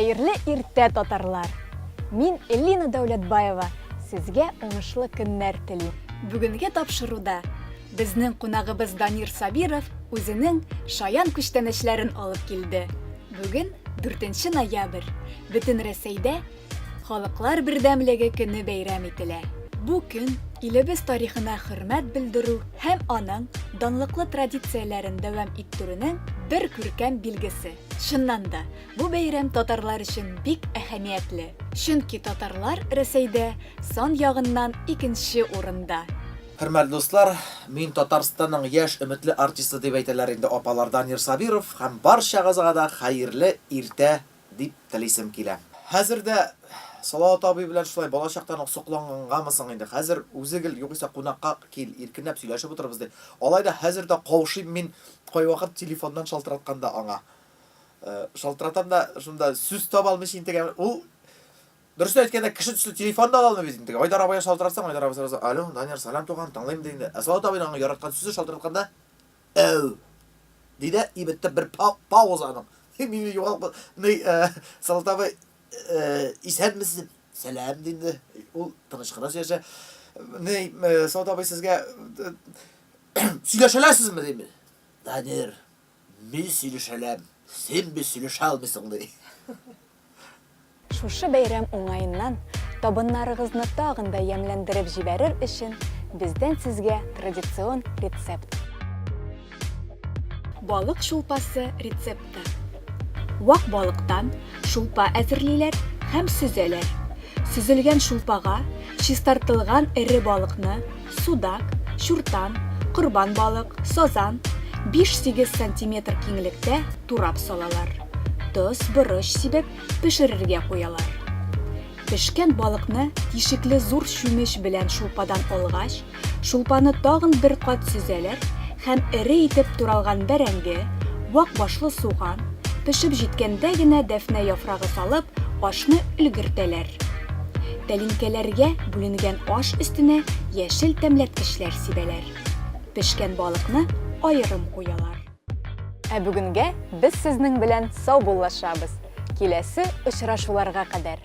Хәерле иртә, татарлар! Мин Элина Дәүләтбаева, сезгә уңышлы көннәр телим. Бүгенге тапшыруда безнең кунагыбыз Данир Сабиров үзенең шаян күчтәнәчләрен алып килде. Бүген 4 ноябрь. Бөтен Рәсәйдә Халыклар бердәмлеге көне бәйрәм ителә. Бу көн илебез тарихына хөрмәт белдерү һәм аның данлыклы традицияләрен дәвам иттерүнең бер күркәм билгесе. Чыннан да, бу бәйрәм татарлар өчен бик әһәмиятле. Чөнки татарлар Рәсәйдә сан ягыннан икенче урында. Хөрмәтле дуслар, мин Татарстанның яшь өметле артисты дип әйтәләр инде апалар Данир Сабиров һәм барчагызга да хәерле иртә дип телисем килә. Хәзердә Салават абый белән шулай балачактан ук соклангангамысың инде. Хәзер үзе гел югыйсә кунакка кил, иркенләп сөйләшеп утырабыз ди. Алай да хәзер дә каушыйм мин кай вакыт телефоннан шалтыратканда аңа. Шалтыратам да шунда сүз таба алмыйчы интегә. Ул дөрес әйткәндә кеше төсле телефонда ала алмый бит интегә. Айдар абая шалтыратсаң, Айдар абый сразу: "Алло, Данир, салам туган, тыңлыйм" ди инде. Салават абыйның аңа яраткан сүзе шалтыратканда: "Әү" диде, ибетте бер паузаның. Мин югал Салават абый исәнмесез? Сәлам диде. Ул тынычлыгына сөйләшә. Салават абый сезгә сөйләшәләрсезме диме? Данир, мин сөйләшәләм. Син бит сөйләшә алмыйсың ди. Шушы бәйрәм уңаеннан табыннарыгызны тагын да ямьләндереп җибәрер өчен бездән сезгә традицион рецепт. Балык шулпасы рецепты. Вак балыктан шулпа әзерлиләр һәм сөзәләр. Сөзелгән шулпага чистартылган эре балыкны судак, чуртан, корбан балык, сазан 5-8 см киңлектә турап салалар. Тоз, борыч сибеп пешерергә куялар. Пешкән балыкны тишекле зур чүмеч белән шулпадан алгач, шулпаны тагын бер кат сөзәләр һәм эре итеп туралган бәрәңге, вак башлы суган, пешеп җиткәндә генә дәфнә яфрагы салып, ашны өлгертәләр. Тәлинкәләргә бүленгән аш өстенә яшел тәмләткечләр сибәләр. Пешкән балыкны аерым куялар. Ә бүгенгә без сезнең белән сау буллашабыз. Киләсе очрашуларга кадәр.